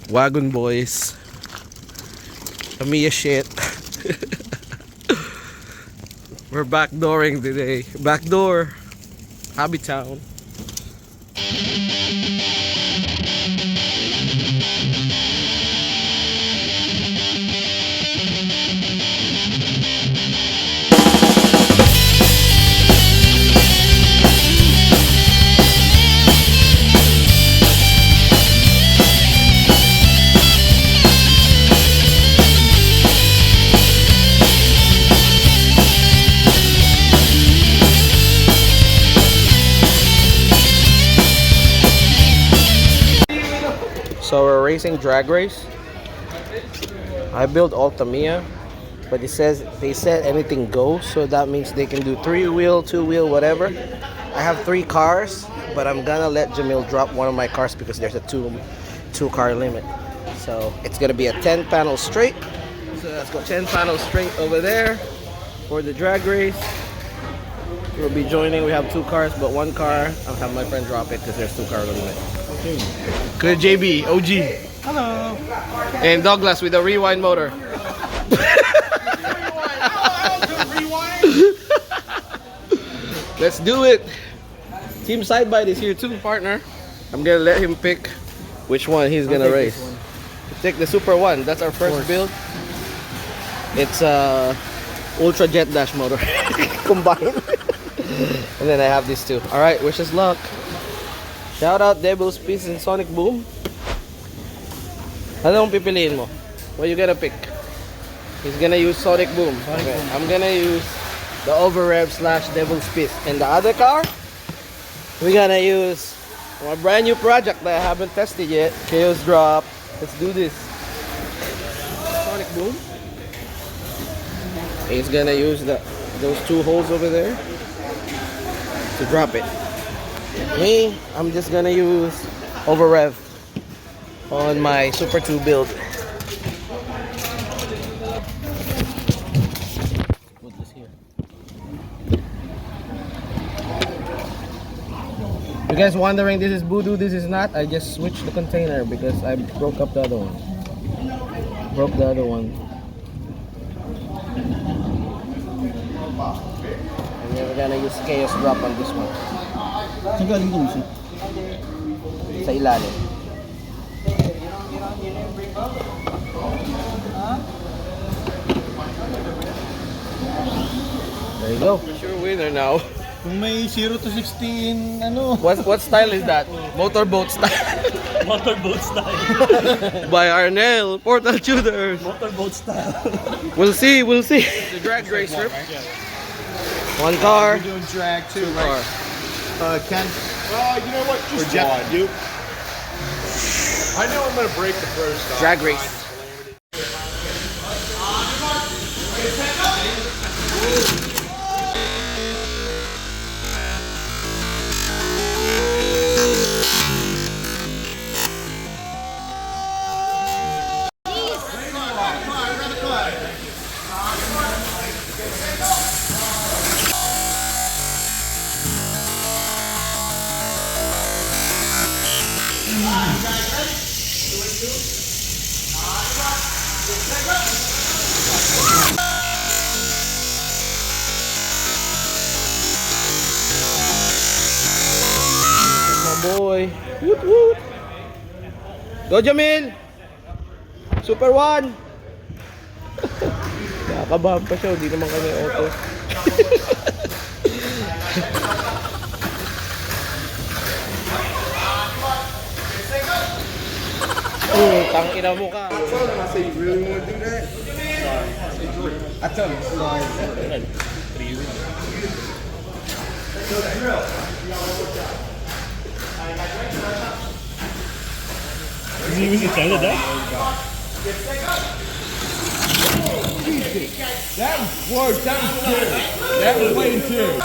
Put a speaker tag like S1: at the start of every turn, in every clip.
S1: Wagon boys. Tamiya shit. We're backdooring today. Backdoor. Hobby Town. So we're racing drag race. I built all Tamiya, but they said anything goes, so that means they can do 3-wheel, 2-wheel, whatever. I have 3 cars, but I'm gonna let Jamil drop one of my cars because there's a two car limit. So it's gonna be a 10 panel straight. So let's go 10 panels straight over there for the drag race. We'll be joining. We have 2 cars, but 1 car I'll have my friend drop it because there's 2 car limit. Good JB, OG.
S2: Hello.
S1: And Douglas with a rewind motor. Let's do it. Team Sidebite is here too, partner. I'm gonna let him pick which one he's gonna race. Take the Super 1. That's our first build. It's Ultra Jet Dash motor combined. And then I have these 2. All right, wish us luck. Shout out Devil's Peace and Sonic Boom. Anong pipiliin mo? What you gonna pick? He's gonna use Sonic Boom. Okay. I'm gonna use the Overrev / Devil's Peace. And the other car, we're gonna use a brand new project that I haven't tested yet. Chaos Drop. Let's do this. Sonic Boom. He's gonna use those 2 holes over there to drop it. Me, I'm just gonna use Overrev on my Super 2 build. Put this here. You guys wondering this is Voodoo, this is not? I just switched the container because I broke up the other one. Broke the other one. And then we're gonna use Chaos Drop on this one. Sa ilalim. There you go. Sure winner now.
S2: Kung may 0 to 16, ano?
S1: What style is that? Motorboat style.
S2: Motorboat style.
S1: By Arnell, Portal Tudors.
S2: Motorboat style.
S1: We'll see. The drag race trip. 1 car.
S2: We're doing drag 2
S1: car.
S2: Ken?
S3: Well, you know what? Just one.
S2: You?
S3: I know I'm gonna break the first stop.
S1: Drag race. Boy. Woot woot. Go Jamil. Super 1. Nakakabahan pa siya. Hindi naman kami auto. Tangina mo ka.
S3: I told him, I said, you really want to do that? I told him, sorry.
S2: Is he even excited that?
S3: That was worse. That was good. That was way too.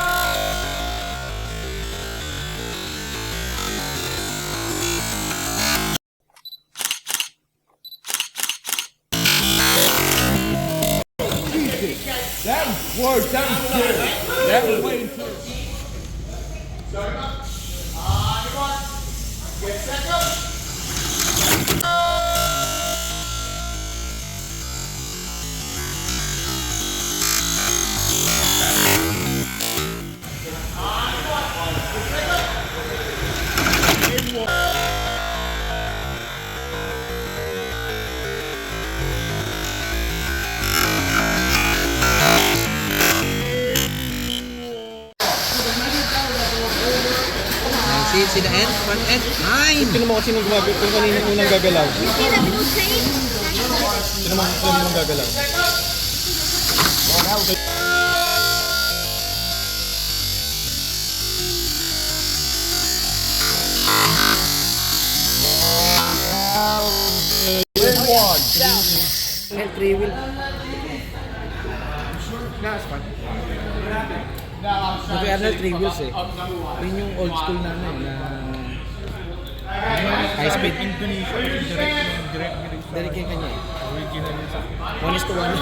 S3: That was worse. That was good. That was way too. Get set up.
S1: Front end? 9!
S2: Sino mo kasi nung gumagawa kung kanino unang gagalaw?
S4: You see the blue train?
S2: Sino mo kanino gagalaw?
S1: And 3 wheel.
S3: That's fine.
S1: Nag-Arnold 3 wheels eh.
S3: Yun yung old school namin na
S1: High speed.
S3: Indonesia, direct
S1: Direct yung kanya eh.
S3: original yun sa
S1: 1:1.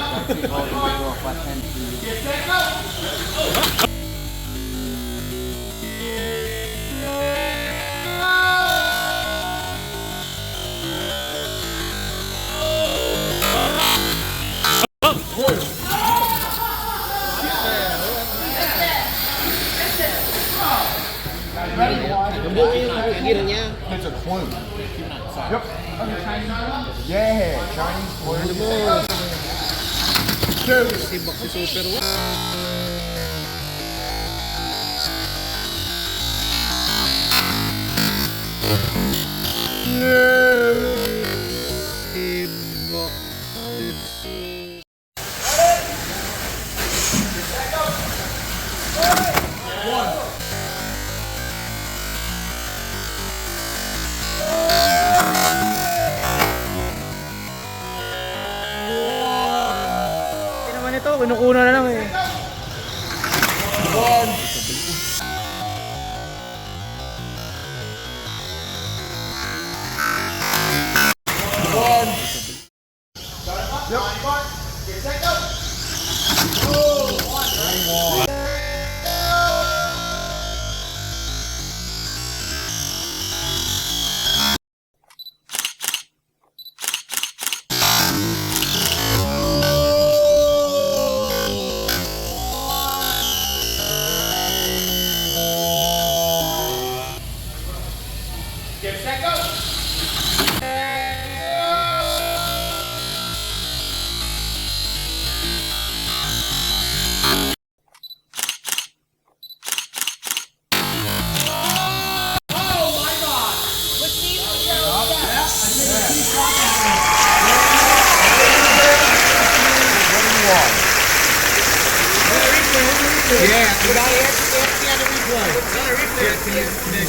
S1: Yung buo yung gear niya.
S2: It's a clone. Yep. Yeah, Chinese clone.
S1: Sibak si Super 1. Ito, kinukuna na lang eh.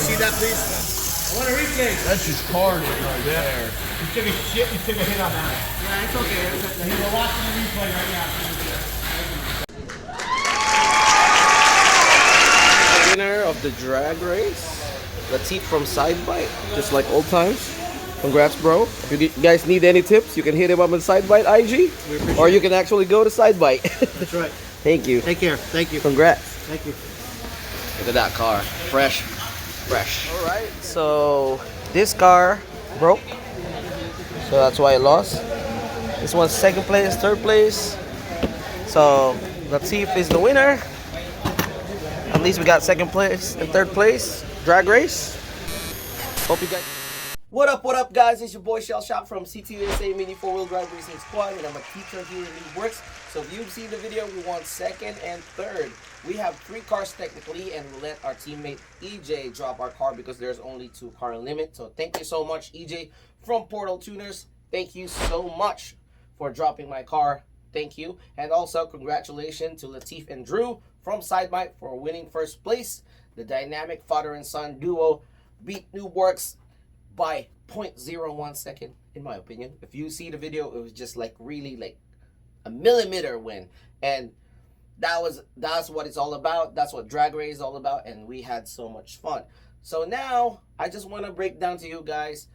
S3: See that, please? I want a replay.
S2: That's just carnage right there.
S3: You took a shit. You took a hit on that. Yeah, it's okay. We're watching the replay right now.
S1: Winner of the drag race, Latif from Sidebite, just like old times. Congrats, bro. If you guys need any tips, you can hit him up on Sidebite IG, or you can actually go to Sidebite.
S3: That's right.
S1: Thank you.
S3: Take care. Thank you.
S1: Congrats.
S3: Thank you.
S1: Look at that car. Fresh. All right. So this car broke, so that's why I lost. This one's second place, third place. So Latif is the winner. At least we got second place and third place. Drag race. Hope you guys. What up, guys? It's your boy Cielshock from CTUSA Mini4wd Drag Racing Squad, and I'm a teacher here in Noobworx. So if you've seen the video, we won second and third. We have 3 cars technically, and we'll let our teammate EJ drop our car because there's only 2 car limit. So thank you so much, EJ from Portal Tuners. Thank you so much for dropping my car. Thank you. And also congratulations to Latif and Drew from Sidebite for winning first place. The dynamic father and son duo beat Noobworx by 0.01 second, in my opinion. If you see the video, it was just like really like a millimeter win, and that's what it's all about. That's what drag race is all about, and we had so much fun. So now I just want to break down to you guys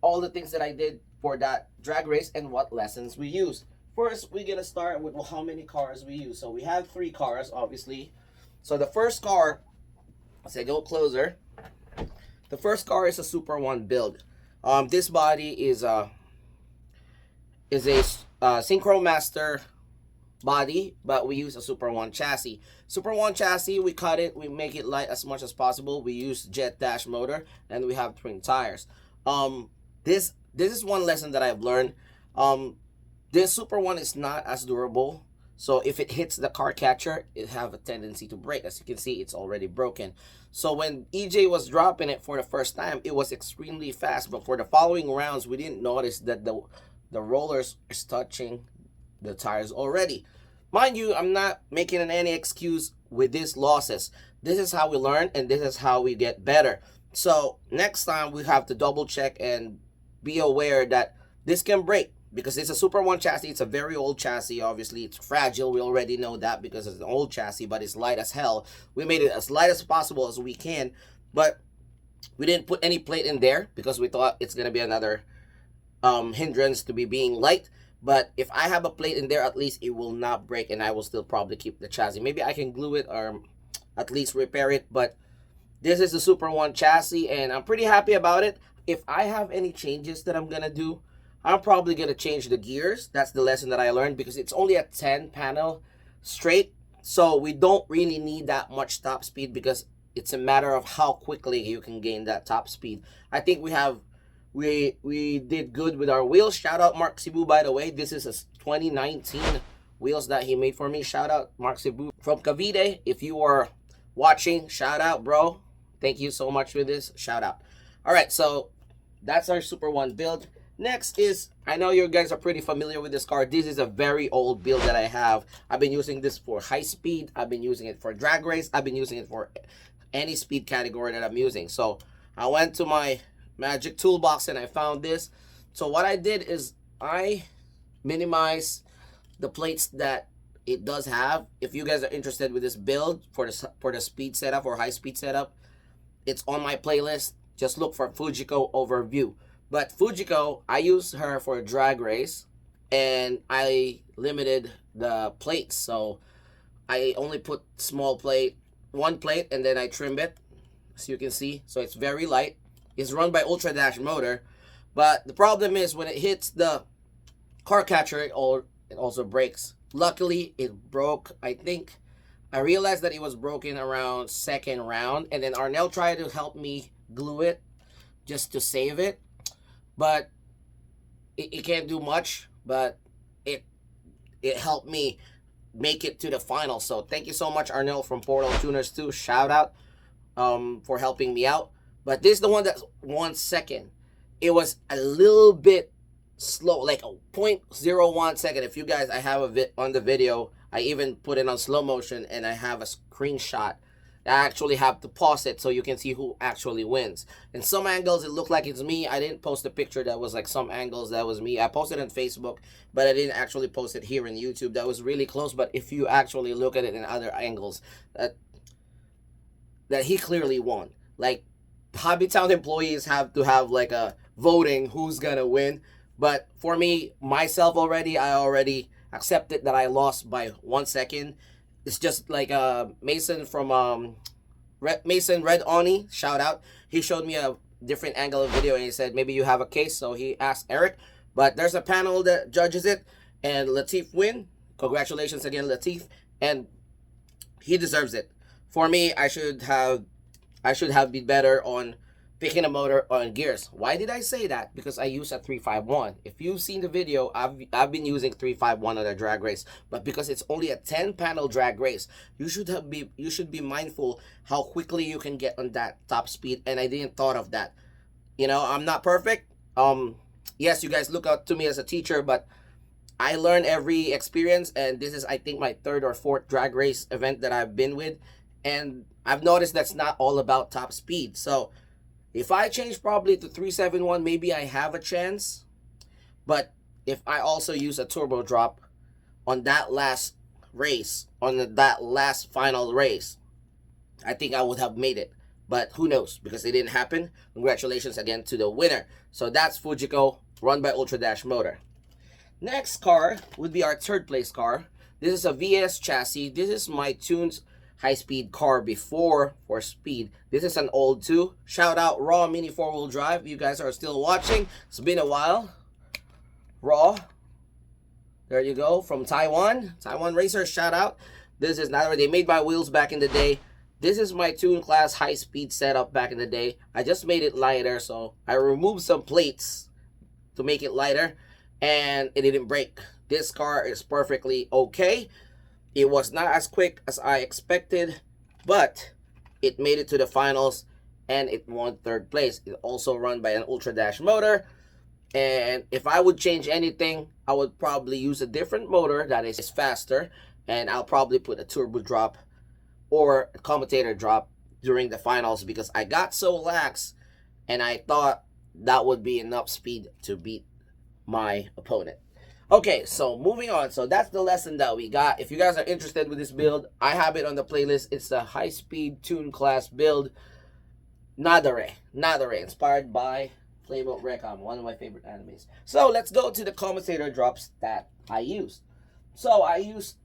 S1: all the things that I did for that drag race and what lessons we used. First, we're gonna start with how many cars we use. So we have 3 cars, obviously. So the first car, let's say go closer. The first car is a Super 1 build. This body is a Synchro Master body, but we use a Super 1 chassis. Super 1 chassis, we cut it, we make it light as much as possible. We use jet dash motor, and we have twin tires. This is one lesson that I've learned. This Super 1 is not as durable. So if it hits the car catcher, it have a tendency to break. As you can see, it's already broken. So when EJ was dropping it for the first time, it was extremely fast. But for the following rounds, we didn't notice that the rollers is touching the tires already. Mind you, I'm not making any excuse with these losses. This is how we learn, and this is how we get better. So next time we have to double check and be aware that this can break, because it's a Super 1 chassis. It's a very old chassis. Obviously, it's fragile. We already know that because it's an old chassis, but it's light as hell. We made it as light as possible as we can, but we didn't put any plate in there because we thought it's going to be another hindrance to be being light. But if I have a plate in there, at least it will not break, and I will still probably keep the chassis. Maybe I can glue it or at least repair it, but this is the Super 1 chassis, and I'm pretty happy about it. If I have any changes that I'm going to do, I'm probably going to change the gears. That's the lesson that I learned, because it's only a 10 panel straight. So we don't really need that much top speed, because it's a matter of how quickly you can gain that top speed. I think we did good with our wheels. Shout out Mark Cebu, by the way. This is a 2019 wheels that he made for me. Shout out Mark Cebu from Cavite. If you are watching, shout out, bro. Thank you so much for this. Shout out. All right, so that's our Super 1 build. Next is, I know you guys are pretty familiar with this car. This is a very old build that I have. I've been using this for high speed. I've been using it for drag race. I've been using it for any speed category that I'm using. So I went to my magic toolbox and I found this. So what I did is I minimized the plates that it does have. If you guys are interested with this build for the speed setup or high speed setup, it's on my playlist. Just look for Fujiko overview. But Fujiko, I use her for a drag race, and I limited the plates. So I only put small plate, one plate, and then I trim it, so you can see. So it's very light. It's run by Ultra Dash motor, but the problem is when it hits the car catcher, it also breaks. Luckily, it broke. I realized that it was broken around second round, and then Arnell tried to help me glue it just to save it. But it can't do much, but it helped me make it to the final. So thank you so much, Arnell from Portal Tuners 2. Shout out for helping me out. But this is the one that's 1 second. It was a little bit slow, like a 0.01 second. If you guys, I have on the video, I even put it on slow motion, and I have a screenshot. I actually have to pause it so you can see who actually wins. In some angles, it looked like it's me. I didn't post a picture that was like some angles that was me. I posted on Facebook, but I didn't actually post it here in YouTube. That was really close. But if you actually look at it in other angles, that he clearly won. Like, Hobbytown employees have to have like a voting who's gonna win. But for me, myself I already accepted that I lost by 1 second. It's just like Mason from Mason Red Oni, shout out. He showed me a different angle of video, and he said maybe you have a case, so he asked Eric. But there's a panel that judges it, and Latif win. Congratulations again, Latif, and he deserves it. For me, I should have been better on picking a motor on gears. Why did I say that? Because I use a 351. If you've seen the video, I've been using 351 on a drag race, but because it's only a 10 panel drag race, you should be mindful how quickly you can get on that top speed, and I didn't thought of that. You know, I'm not perfect. Yes, you guys look up to me as a teacher, but I learn every experience, and this is, I think, my 3rd or 4th drag race event that I've been with, and I've noticed that's not all about top speed. So if I change probably to 371, maybe I have a chance. But if I also use a turbo drop on that last race, on that last final race, I think I would have made it. But who knows, because it didn't happen. Congratulations again to the winner. So that's Fujiko, run by Ultra Dash Motor. Next car would be our 3rd place car. This is a VS chassis. This is my tuned high-speed car before for speed. This is an old 2. Shout out Raw Mini 4-wheel drive. You guys are still watching. It's been a while. Raw. There you go. From Taiwan. Taiwan Racers, shout out. This is not, they made my wheels back in the day. This is my tune class high-speed setup back in the day. I just made it lighter, so I removed some plates to make it lighter, and it didn't break. This car is perfectly okay. It was not as quick as I expected, but it made it to the finals and it won 3rd place. It also run by an Ultra Dash motor. And if I would change anything, I would probably use a different motor that is faster, and I'll probably put a turbo drop or a commentator drop during the finals, because I got so lax and I thought that would be enough speed to beat my opponent. Okay, so moving on. So that's the lesson that we got. If you guys are interested with this build, I have it on the playlist. It's the high-speed tune class build, Nadare, inspired by Playbook Recon, one of my favorite animes. So let's go to the commentator drops that I used. So I used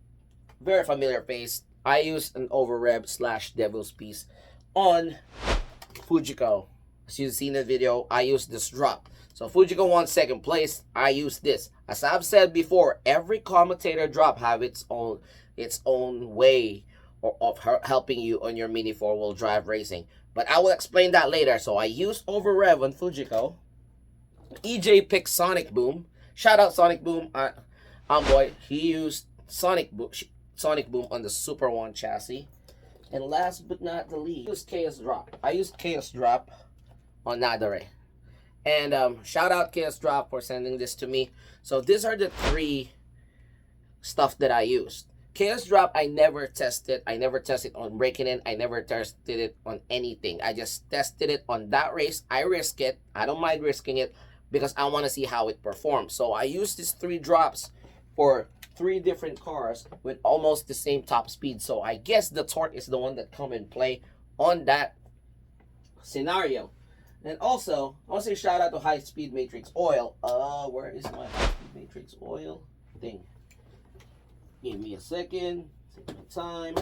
S1: very familiar face. I used an overrev / devil's piece on Fujiko. As you've seen in the video, I used this drop. So Fujiko won 2nd place. I used this. As I've said before, every commentator drop have its own way of helping you on your mini 4-wheel drive racing. But I will explain that later. So I used overrev on Fujiko. EJ picked Sonic Boom. Shout out Sonic Boom. Boy, he used Sonic Boom on the Super 1 chassis. And last but not the least, I used Chaos Drop. I used Chaos Drop on Nadare. And shout out Chaos Drop for sending this to me. So these are the 3 stuff that I used. Chaos Drop, I never tested. I never tested on breaking in. I never tested it on anything. I just tested it on that race. I risk it. I don't mind risking it because I want to see how it performs. So I used these 3 drops for 3 different cars with almost the same top speed. So I guess the torque is the one that come in play on that scenario. And also, I want to say shout out to High Speed Matrixx Oil. Where is my High Speed Matrixx Oil thing? Give me a second. Take my time.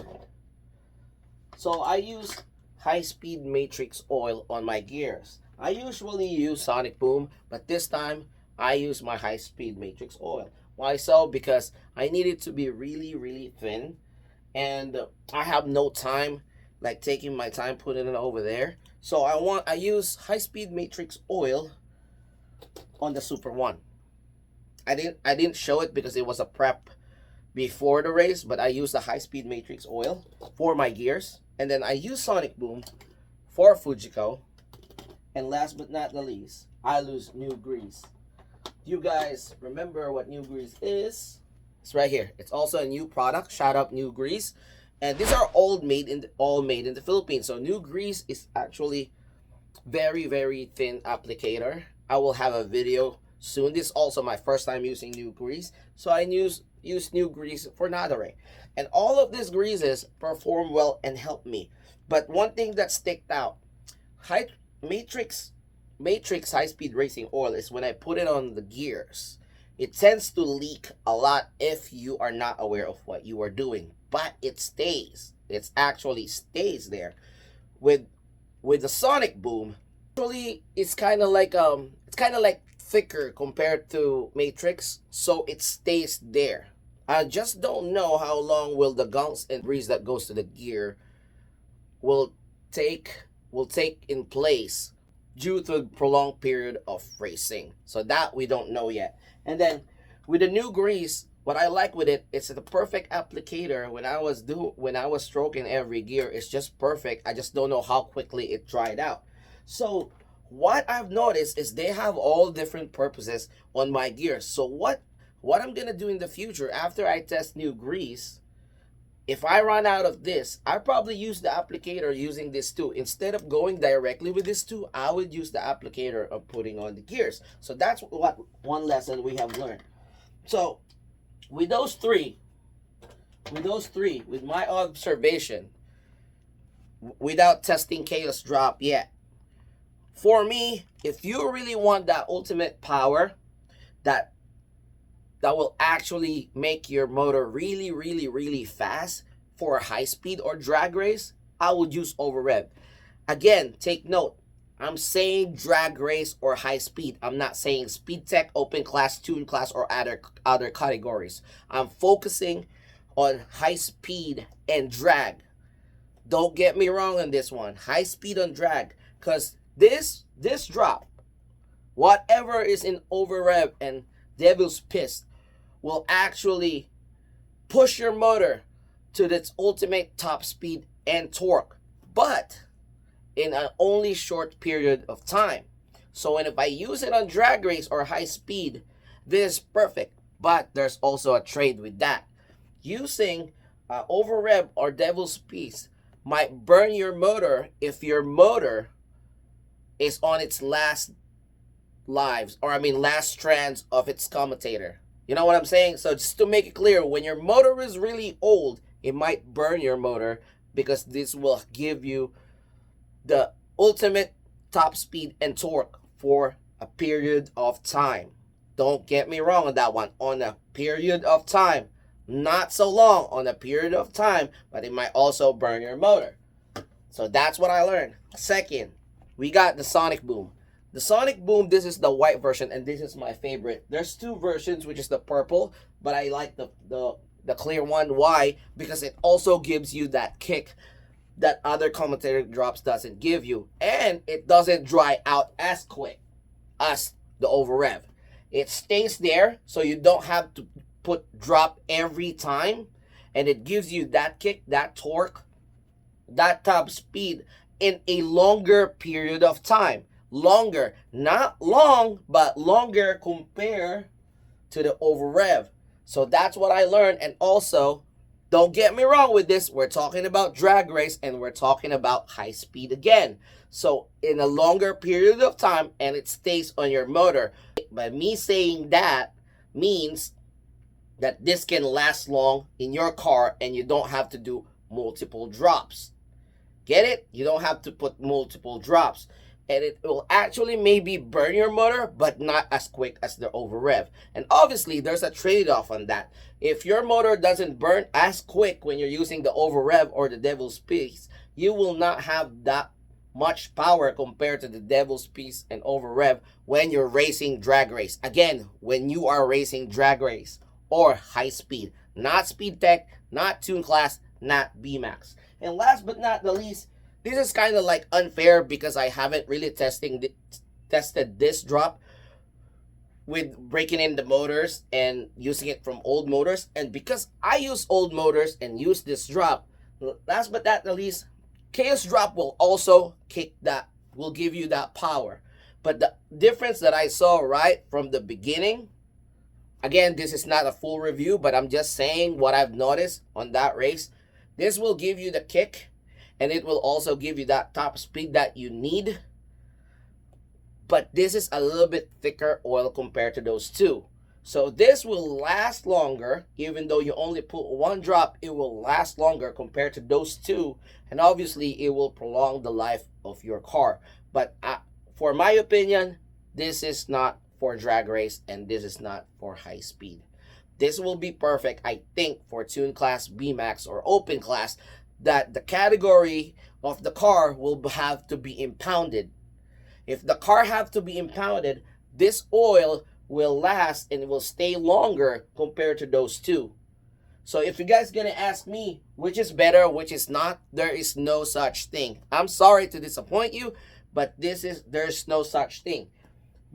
S1: So I use High Speed Matrixx Oil on my gears. I usually use Sonic Boom, but this time I use my High Speed Matrixx Oil. Why so? Because I need it to be really, really thin, and I have no time, like taking my time putting it over there. So I use High Speed Matrixx Oil on the Super 1. I didn't show it because it was a prep before the race, but I used the High Speed Matrixx Oil for my gears, and then I use Sonic Boom for Fujiko, and last but not the least, I use Nugrizz. You guys remember what Nugrizz is? It's right here. It's also a new product. Shout out Nugrizz. And these are all made in the Philippines. So Nugrizz is actually very, very thin applicator. I will have a video soon. This is also my first time using Nugrizz. So I use Nugrizz for Nadare. And all of these greases perform well and help me. But one thing that sticked out, Matrixx high-speed racing oil is when I put it on the gears, it tends to leak a lot if you are not aware of what you are doing. But it stays. It actually stays there. With the Sonic Boom, actually it's kind of like thicker compared to Matrixx, so it stays there. I just don't know how long will the gunks and grease that goes to the gear will take in place due to a prolonged period of racing. So that we don't know yet. And then with the Nugrizz, what I like with it, it's the perfect applicator. When I was stroking every gear, it's just perfect. I just don't know how quickly it dried out. So what I've noticed is they have all different purposes on my gears. So what I'm gonna do in the future after I test Nugrizz, if I run out of this, I probably use the applicator using this too. Instead of going directly with this too, I would use the applicator of putting on the gears. So that's one lesson we have learned. So with those three, with my observation, without testing Chaos Drop yet, for me, if you really want that ultimate power that will actually make your motor really, really, really fast for a high speed or drag race, I would use overrev. Again, take note, I'm saying drag race or high speed. I'm not saying speed tech, open class, tune class, or other categories. I'm focusing on high speed and drag. Don't get me wrong on this one. High speed on drag. Because this drop, whatever is in overrev and devil's piss, will actually push your motor to its ultimate top speed and torque, but in an only short period of time. So if I use it on drag race or high speed, this is perfect. But there's also a trade with that. Using over rev or devil's piece might burn your motor if your motor is on its last last strands of its commutator. You know what I'm saying? So just to make it clear, when your motor is really old, it might burn your motor, because this will give you the ultimate top speed and torque for a period of time. Don't get me wrong on that one. On a period of time. Not so long, on a period of time, but it might also burn your motor. So that's what I learned. Second, we got the Sonic Boom. The Sonic Boom, this is the white version, and this is my favorite. There's two versions, which is the purple, but I like the clear one. Why? Because it also gives you that kick that other commentator drops doesn't give you, and it doesn't dry out as quick as the over rev. It stays there, so you don't have to drop every time, and it gives you that kick, that torque, that top speed in a longer period of time. Longer, not long, but longer compared to the over rev. So that's what I learned. And also, don't get me wrong with this, we're talking about drag race and we're talking about high speed again. So in a longer period of time, and it stays on your motor. By me saying that means that this can last long in your car and you don't have to do multiple drops. Get it? You don't have to put multiple drops. And it will actually maybe burn your motor, but not as quick as the over rev. And obviously, there's a trade-off on that. If your motor doesn't burn as quick when you're using the over rev or the devil's piece, you will not have that much power compared to the devil's piece and over rev when you're racing drag race. Again, when you are racing drag race or high speed, not speed tech, not tune class, not B-Max. And last but not the least, this is kind of like unfair because I haven't really tested this drop with breaking in the motors and using it from old motors. And because I use old motors and use this drop, last but not the least, Chaos drop will also will give you that power. But the difference that I saw right from the beginning, again, this is not a full review, but I'm just saying what I've noticed on that race. This will give you the kick, and it will also give you that top speed that you need. But this is a little bit thicker oil compared to those two. So this will last longer. Even though you only put one drop, it will last longer compared to those two. And obviously, it will prolong the life of your car. But for my opinion, this is not for drag race, and this is not for high speed. This will be perfect, I think, for tune class, B-Max, or open class, that the category of the car will have to be impounded. If the car have to be impounded, this oil will last and it will stay longer compared to those two. So if you guys gonna ask me which is better, which is not, there is no such thing. I'm sorry to disappoint you, but there's no such thing.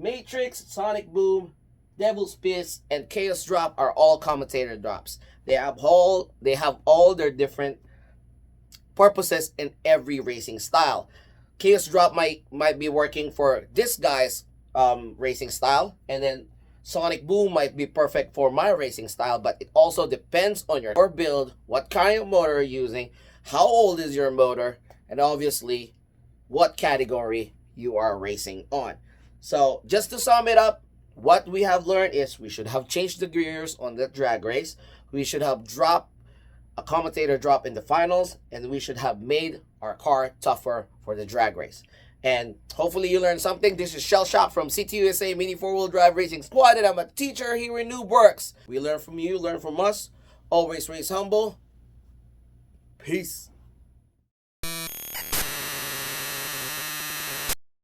S1: Matrixx, Sonic Boom, Devil's Piss, and Chaos Drop are all commentator drops. They have all their different purposes in every racing style. Chaos Drop might be working for this guy's racing style, and then Sonic Boom might be perfect for my racing style, but it also depends on your build, what kind of motor you're using, how old is your motor, and obviously what category you are racing on. So just to sum it up, what we have learned is we should have changed the gears on the drag race, we should have dropped a commentator drop in the finals, and we should have made our car tougher for the drag race. And hopefully you learned something. This is Cielshock from CTUSA Mini 4-Wheel Drive Racing Squad, and I'm a teacher here in Noobworx. We learn from you, learn from us. Always race humble. Peace.